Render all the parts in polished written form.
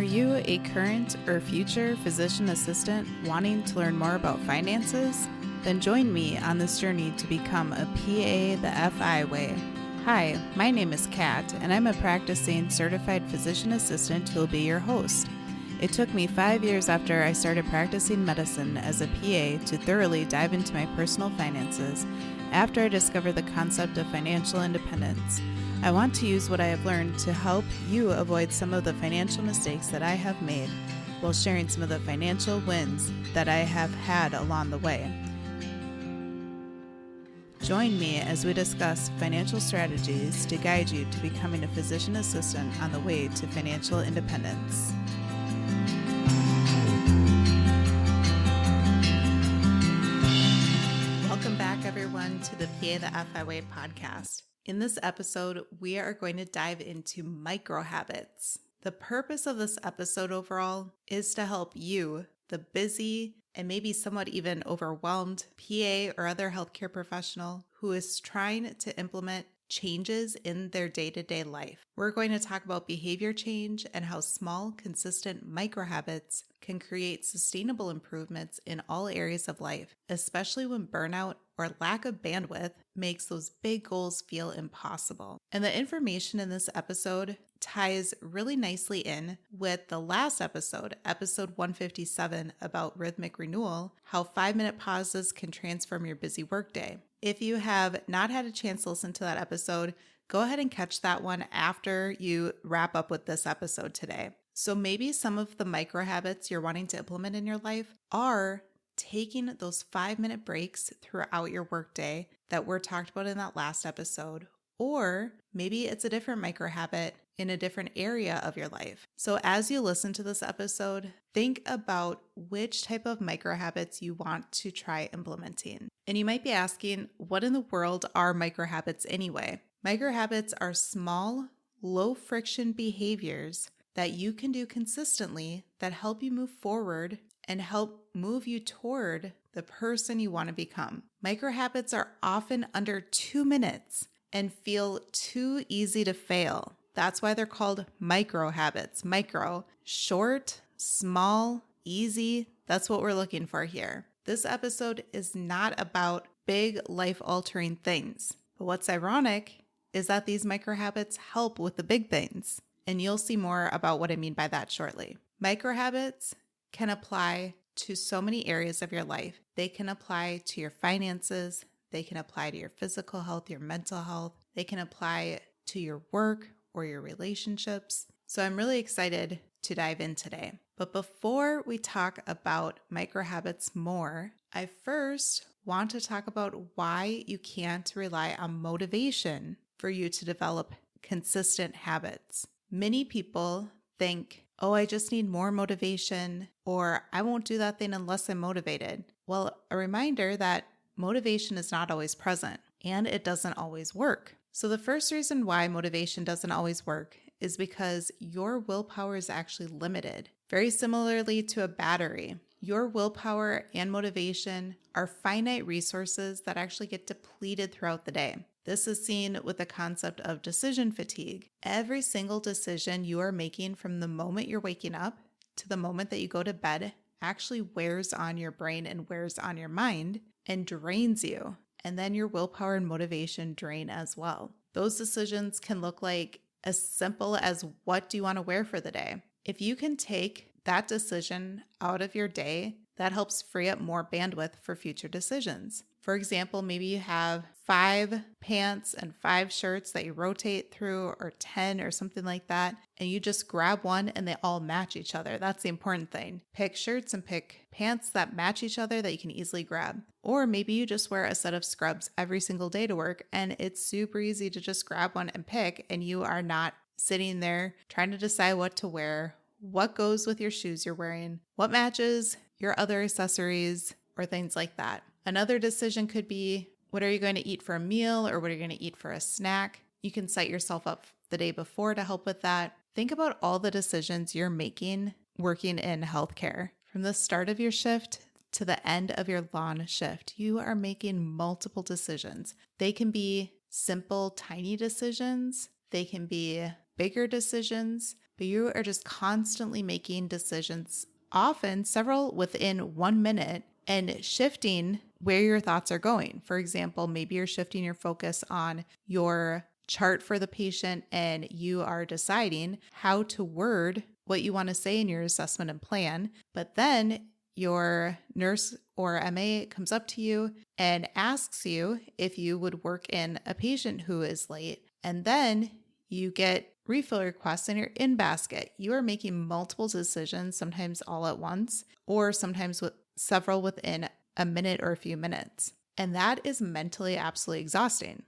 Are you a current or future physician assistant wanting to learn more about finances? Then join me on this journey to become a PA the FI way. Hi, my name is Kat, and I'm a practicing certified physician assistant who will be your host. It took me 5 years after I started practicing medicine as a PA to thoroughly dive into my personal finances after I discovered the concept of financial independence. I want to use what I have learned to help you avoid some of the financial mistakes that I have made while sharing some of the financial wins that I have had along the way. Join me as we discuss financial strategies to guide you to becoming a physician assistant on the way to financial independence. Welcome back, everyone, to the PA the FI Way podcast. In this episode, we are going to dive into microhabits. The purpose of this episode overall is to help you, the busy and maybe somewhat even overwhelmed PA or other healthcare professional who is trying to implement changes in their day-to-day life. We're going to talk about behavior change and how small, consistent microhabits can create sustainable improvements in all areas of life, especially when burnout or lack of bandwidth makes those big goals feel impossible. And the information in this episode ties really nicely in with the last episode, episode 157, about rhythmic renewal, how 5-minute pauses can transform your busy workday. If you have not had a chance to listen to that episode, go ahead and catch that one after you wrap up with this episode today. So maybe some of the micro habits you're wanting to implement in your life are taking those 5-minute breaks throughout your workday that were talked about in that last episode, or maybe it's a different micro habit in a different area of your life. So as you listen to this episode, think about which type of micro habits you want to try implementing. And you might be asking, what in the world are micro habits anyway? Micro habits are small, low friction behaviors that you can do consistently that help you move forward and help move you toward the person you want to become. Micro habits are often under 2 minutes and feel too easy to fail. That's why they're called micro habits. Micro, short, small, easy. That's what we're looking for here. This episode is not about big life-altering things. But what's ironic is that these micro habits help with the big things. And you'll see more about what I mean by that shortly. Micro habits can apply to so many areas of your life. They can apply to your finances. They can apply to your physical health, your mental health. They can apply to your work or your relationships. So I'm really excited to dive in today. But before we talk about micro habits more, I first want to talk about why you can't rely on motivation for you to develop consistent habits. Many people think, oh, I just need more motivation, or I won't do that thing unless I'm motivated. Well, a reminder that motivation is not always present and it doesn't always work. So the first reason why motivation doesn't always work is because your willpower is actually limited. Very similarly to a battery, your willpower and motivation are finite resources that actually get depleted throughout the day. This is seen with the concept of decision fatigue. Every single decision you are making from the moment you're waking up to the moment that you go to bed actually wears on your brain and wears on your mind and drains you. And then your willpower and motivation drain as well. Those decisions can look like as simple as, what do you want to wear for the day? If you can take that decision out of your day, that helps free up more bandwidth for future decisions. For example, maybe you have 5 pants and 5 shirts that you rotate through, or 10 or something like that, and you just grab one and they all match each other. That's the important thing. Pick shirts and pick pants that match each other that you can easily grab. Or maybe you just wear a set of scrubs every single day to work, and it's super easy to just grab one and pick, and you are not sitting there trying to decide what to wear, what goes with your shoes you're wearing, what matches your other accessories, or things like that. Another decision could be, what are you going to eat for a meal, or what are you going to eat for a snack? You can set yourself up the day before to help with that. Think about all the decisions you're making working in healthcare. From the start of your shift to the end of your long shift, you are making multiple decisions. They can be simple, tiny decisions. They can be bigger decisions. but you are just constantly making decisions, often several within 1 minute, and shifting where your thoughts are going. For example, maybe you're shifting your focus on your chart for the patient and you are deciding how to word what you want to say in your assessment and plan, but then your nurse or MA comes up to you and asks you if you would work in a patient who is late, and then you get refill requests in your in basket. You are making multiple decisions, sometimes all at once, or sometimes with several within a minute or a few minutes. And that is mentally absolutely exhausting.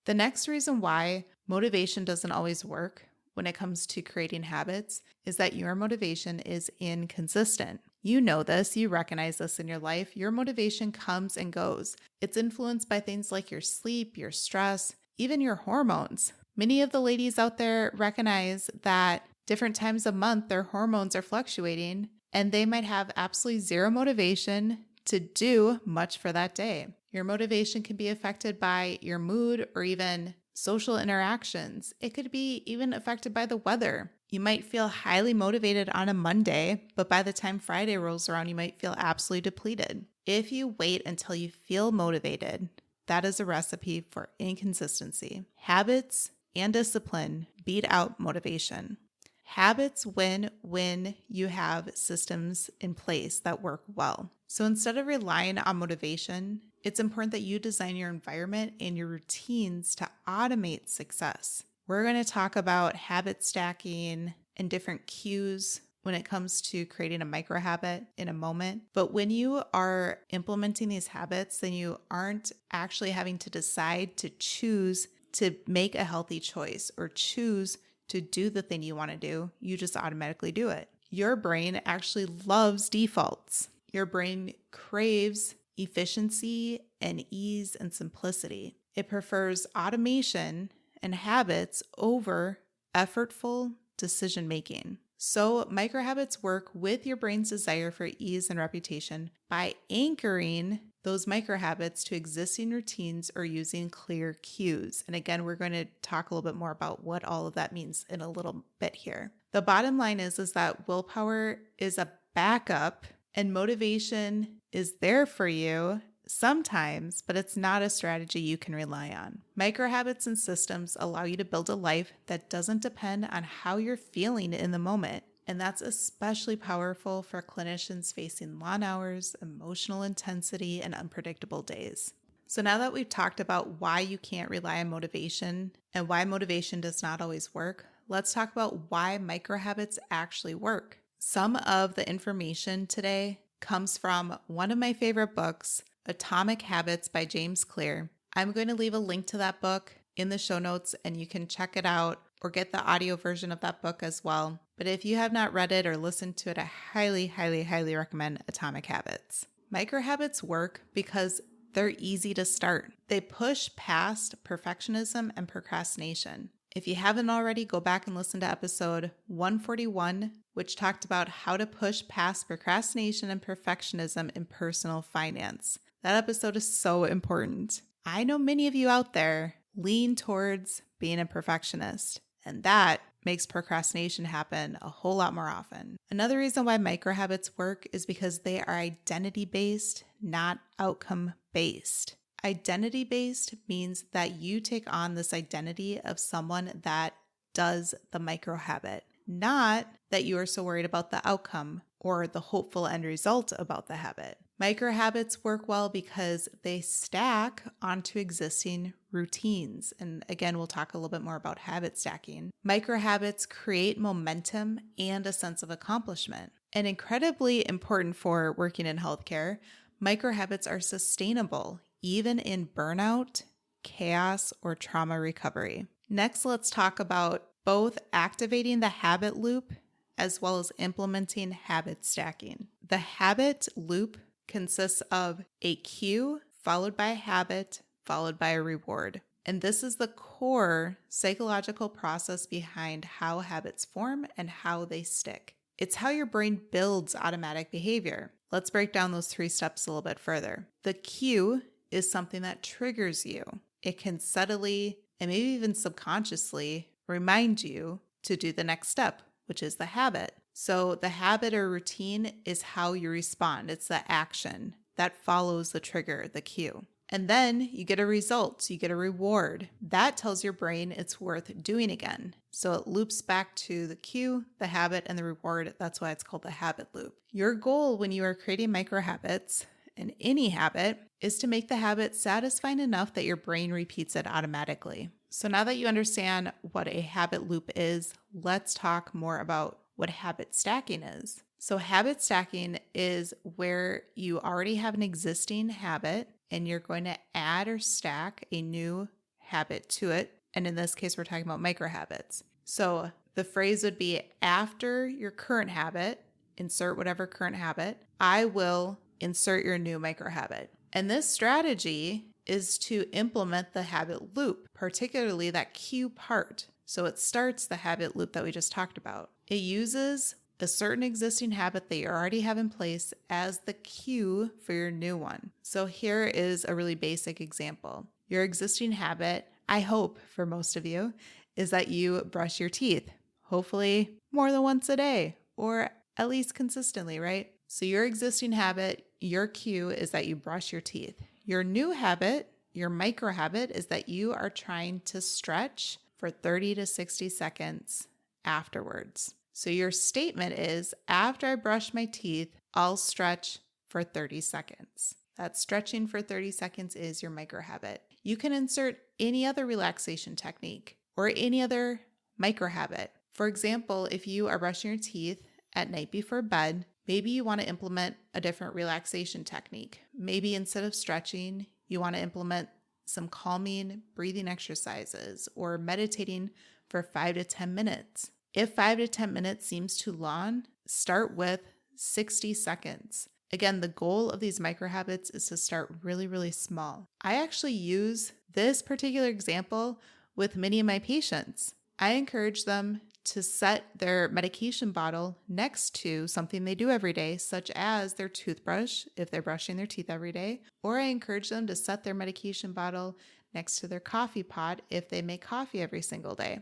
The next reason why motivation doesn't always work when it comes to creating habits is that your motivation is inconsistent. You know this, you recognize this in your life. Your motivation comes and goes. It's influenced by things like your sleep, your stress, even your hormones. Many of the ladies out there recognize that different times of month, their hormones are fluctuating and they might have absolutely zero motivation to do much for that day. Your motivation can be affected by your mood or even social interactions. It could be even affected by the weather. You might feel highly motivated on a Monday, but by the time Friday rolls around, you might feel absolutely depleted. If you wait until you feel motivated, that is a recipe for inconsistency. Habits and discipline beat out motivation. Habits win when you have systems in place that work well. So instead of relying on motivation, it's important that you design your environment and your routines to automate success. We're going to talk about habit stacking and different cues when it comes to creating a micro habit in a moment. But when you are implementing these habits, then you aren't actually having to decide to choose to make a healthy choice or choose to do the thing you want to do. You just automatically do it. Your brain actually loves defaults. Your brain craves efficiency and ease and simplicity. It prefers automation and habits over effortful decision making. So microhabits work with your brain's desire for ease and reputation by anchoring those microhabits to existing routines or using clear cues. And again, we're going to talk a little bit more about what all of that means in a little bit here. The bottom line is that willpower is a backup and motivation is there for you sometimes, but it's not a strategy you can rely on. Microhabits and systems allow you to build a life that doesn't depend on how you're feeling in the moment. And that's especially powerful for clinicians facing long hours, emotional intensity, and unpredictable days. So now that we've talked about why you can't rely on motivation and why motivation does not always work, let's talk about why microhabits actually work. Some of the information today comes from one of my favorite books, Atomic Habits by James Clear. I'm going to leave a link to that book in the show notes and you can check it out or get the audio version of that book as well. But if you have not read it or listened to it, I highly, highly, highly recommend Atomic Habits. Microhabits work because they're easy to start. They push past perfectionism and procrastination. If you haven't already, go back and listen to episode 141, which talked about how to push past procrastination and perfectionism in personal finance. That episode is so important. I know many of you out there lean towards being a perfectionist, and that makes procrastination happen a whole lot more often. Another reason why microhabits work is because they are identity-based, not outcome-based. Identity-based means that you take on this identity of someone that does the microhabit, not that you are so worried about the outcome or the hopeful end result about the habit. Microhabits work well because they stack onto existing routines. And again, we'll talk a little bit more about habit stacking. Microhabits create momentum and a sense of accomplishment. And incredibly important for working in healthcare, microhabits are sustainable, even in burnout, chaos, or trauma recovery. Next, let's talk about both activating the habit loop as well as implementing habit stacking. The habit loop consists of a cue followed by a habit followed by a reward. And this is the core psychological process behind how habits form and how they stick. It's how your brain builds automatic behavior. Let's break down those 3 steps a little bit further. The cue is something that triggers you. It can subtly and maybe even subconsciously remind you to do the next step, which is the habit. So the habit or routine is how you respond. It's the action that follows the trigger, the cue. And then you get a result, you get a reward. That tells your brain it's worth doing again. So it loops back to the cue, the habit, and the reward. That's why it's called the habit loop. Your goal when you are creating micro habits and any habit is to make the habit satisfying enough that your brain repeats it automatically. So now that you understand what a habit loop is, let's talk more about what habit stacking is. So habit stacking is where you already have an existing habit and you're going to add or stack a new habit to it. And in this case, we're talking about micro habits. So the phrase would be after your current habit, insert whatever current habit, I will insert your new micro habit. And this strategy is to implement the habit loop, particularly that cue part. So it starts the habit loop that we just talked about. It uses a certain existing habit that you already have in place as the cue for your new one. So here is a really basic example. Your existing habit, I hope for most of you, is that you brush your teeth, hopefully more than once a day or at least consistently, right? So your existing habit, your cue is that you brush your teeth. Your new habit, your micro habit, is that you are trying to stretch for 30 to 60 seconds afterwards. So your statement is, after I brush my teeth, I'll stretch for 30 seconds. That stretching for 30 seconds is your micro habit. You can insert any other relaxation technique or any other micro habit. For example, if you are brushing your teeth at night before bed, maybe you want to implement a different relaxation technique. Maybe instead of stretching, you want to implement some calming breathing exercises or meditating for 5 to 10 minutes. If 5 to 10 minutes seems too long, start with 60 seconds. Again, the goal of these micro habits is to start really, really small. I actually use this particular example with many of my patients. I encourage them to set their medication bottle next to something they do every day, such as their toothbrush, if they're brushing their teeth every day, or I encourage them to set their medication bottle next to their coffee pot if they make coffee every single day.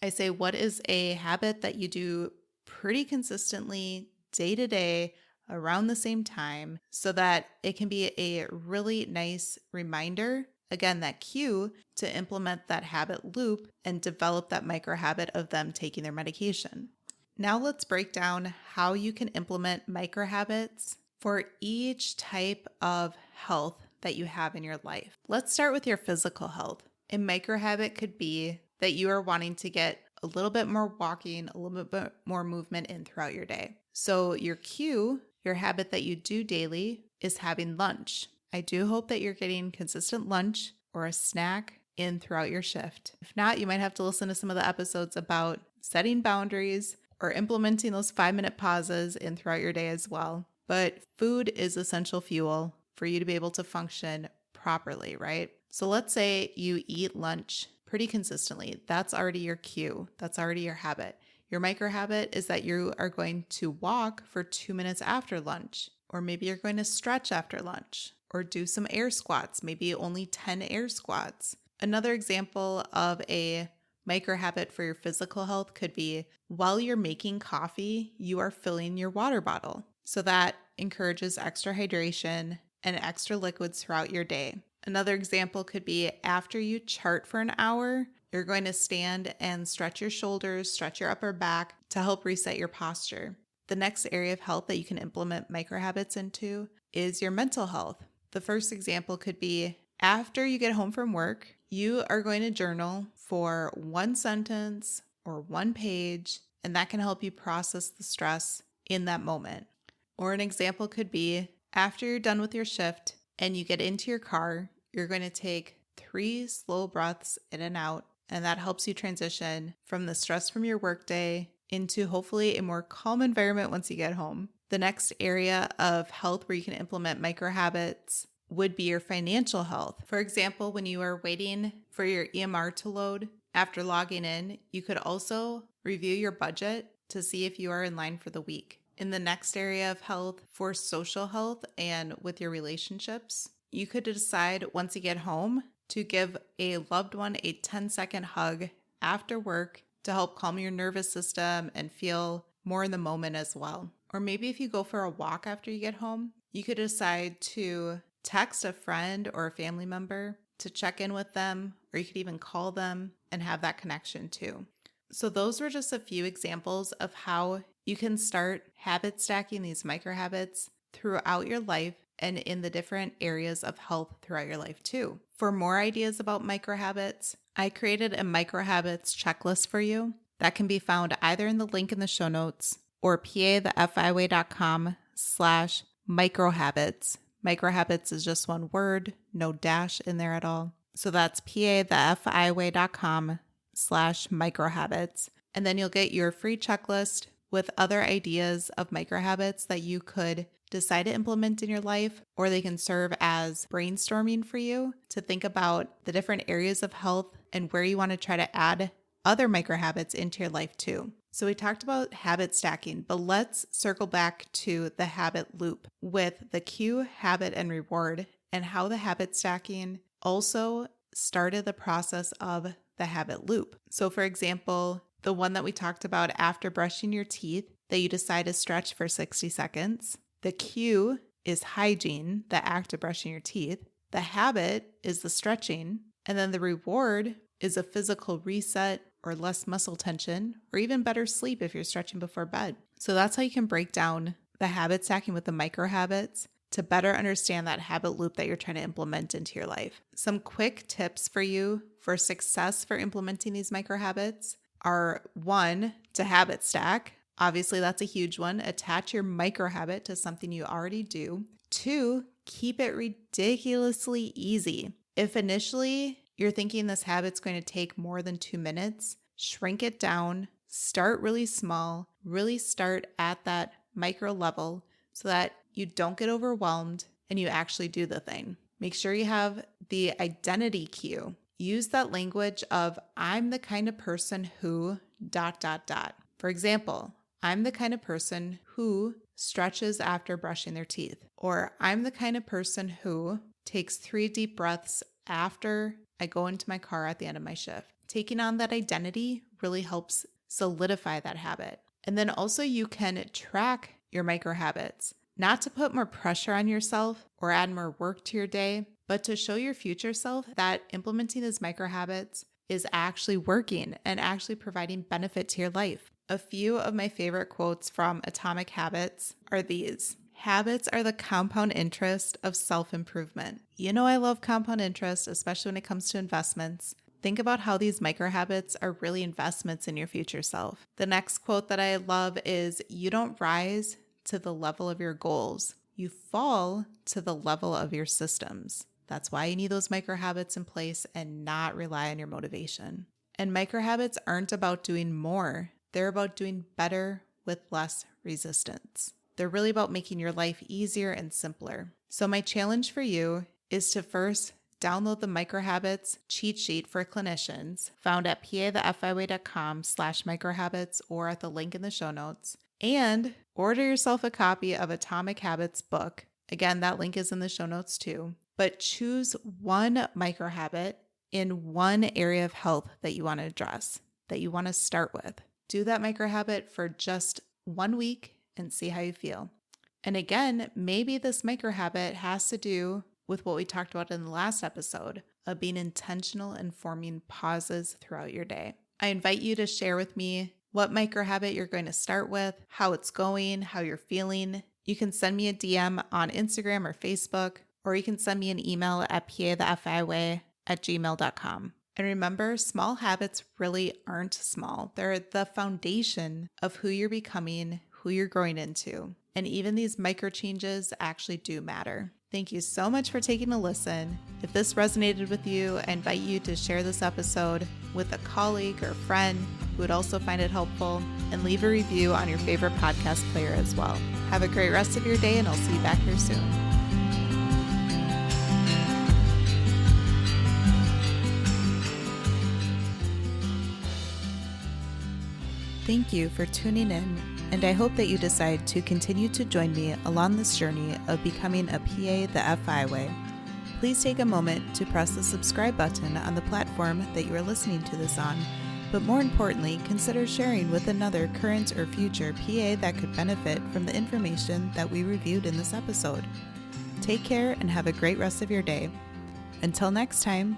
I say, what is a habit that you do pretty consistently day to day around the same time so that it can be a really nice reminder, again, that cue to implement that habit loop and develop that micro habit of them taking their medication. Now let's break down how you can implement micro habits for each type of health that you have in your life. Let's start with your physical health. A micro habit could be that you are wanting to get a little bit more walking, a little bit more movement in throughout your day. So your cue, your habit that you do daily, is having lunch. I do hope that you're getting consistent lunch or a snack in throughout your shift. If not, you might have to listen to some of the episodes about setting boundaries or implementing those 5-minute pauses in throughout your day as well. But food is essential fuel for you to be able to function properly, right? So let's say you eat lunch pretty consistently. That's already your cue. That's already your habit. Your micro habit is that you are going to walk for 2 minutes after lunch, or maybe you're going to stretch after lunch, or do some air squats, maybe only 10 air squats. Another example of a micro habit for your physical health could be while you're making coffee, you are filling your water bottle. So that encourages extra hydration and extra liquids throughout your day. Another example could be after you chart for an hour, you're going to stand and stretch your shoulders, stretch your upper back to help reset your posture. The next area of health that you can implement micro habits into is your mental health. The first example could be after you get home from work, you are going to journal for 1 sentence or 1 page, and that can help you process the stress in that moment. Or an example could be after you're done with your shift and you get into your car, you're going to take 3 slow breaths in and out, and that helps you transition from the stress from your workday into hopefully a more calm environment once you get home. The next area of health where you can implement micro habits would be your financial health. For example, when you are waiting for your EMR to load, after logging in, you could also review your budget to see if you are in line for the week. In the next area of health, for social health and with your relationships, you could decide once you get home to give a loved one a 10-second hug after work to help calm your nervous system and feel more in the moment as well. Or maybe if you go for a walk after you get home, you could decide to text a friend or a family member to check in with them, or you could even call them and have that connection too. So those were just a few examples of how you can start habit stacking these micro habits throughout your life and in the different areas of health throughout your life too. For more ideas about micro habits, I created a micro habits checklist for you that can be found either in the link in the show notes or pathefiway.com/microhabits. Microhabits is just one word, no dash in there at all. So that's pathefiway.com/microhabits. And then you'll get your free checklist with other ideas of microhabits that you could decide to implement in your life, or they can serve as brainstorming for you to think about the different areas of health and where you want to try to add other microhabits into your life too. So we talked about habit stacking, but let's circle back to the habit loop with the cue, habit, and reward, and how the habit stacking also started the process of the habit loop. So for example, the one that we talked about after brushing your teeth, that you decide to stretch for 60 seconds. The cue is hygiene, the act of brushing your teeth. The habit is the stretching. And then the reward is a physical reset or less muscle tension, or even better sleep if you're stretching before bed. So that's how you can break down the habit stacking with the micro habits to better understand that habit loop that you're trying to implement into your life. Some quick tips for you for success for implementing these micro habits are: 1, to habit stack. Obviously, that's a huge one. Attach your micro habit to something you already do. 2, keep it ridiculously easy. If initially you're thinking this habit's going to take more than 2 minutes, shrink it down, start really small, really start at that micro level so that you don't get overwhelmed and you actually do the thing. Make sure you have the identity cue. Use that language of, I'm the kind of person who ... For example, I'm the kind of person who stretches after brushing their teeth. Or I'm the kind of person who takes 3 deep breaths after I go into my car at the end of my shift. Taking on that identity really helps solidify that habit. And then also you can track your micro habits, not to put more pressure on yourself or add more work to your day, but to show your future self that implementing these micro habits is actually working and actually providing benefit to your life. A few of my favorite quotes from Atomic Habits are these: habits are the compound interest of self-improvement. You know, I love compound interest, especially when it comes to investments. Think about how these micro habits are really investments in your future self. The next quote that I love is, you don't rise to the level of your goals. You fall to the level of your systems. That's why you need those micro habits in place and not rely on your motivation. And micro habits aren't about doing more. They're about doing better with less resistance. They're really about making your life easier and simpler. So my challenge for you is to first download the Microhabits cheat sheet for clinicians found at pathefiway.com/microhabits or at the link in the show notes, and order yourself a copy of Atomic Habits book. Again, that link is in the show notes too. But choose one microhabit in one area of health that you want to address, that you want to start with. Do that microhabit for just 1 week and see how you feel. And again, maybe this microhabit has to do with what we talked about in the last episode of being intentional and forming pauses throughout your day. I invite you to share with me what microhabit you're going to start with, how it's going, how you're feeling. You can send me a DM on Instagram or Facebook, or you can send me an email at pathefiway@gmail.com. And remember, small habits really aren't small. They're the foundation of who you're becoming, who you're growing into. And even these micro changes actually do matter. Thank you so much for taking a listen. If this resonated with you, I invite you to share this episode with a colleague or friend who would also find it helpful, and leave a review on your favorite podcast player as well. Have a great rest of your day, and I'll see you back here soon. Thank you for tuning in, and I hope that you decide to continue to join me along this journey of becoming a PA the FI way. Please take a moment to press the subscribe button on the platform that you are listening to this on but more importantly, consider sharing with another current or future PA that could benefit from the information that we reviewed in this episode. Take care and have a great rest of your day. Until next time.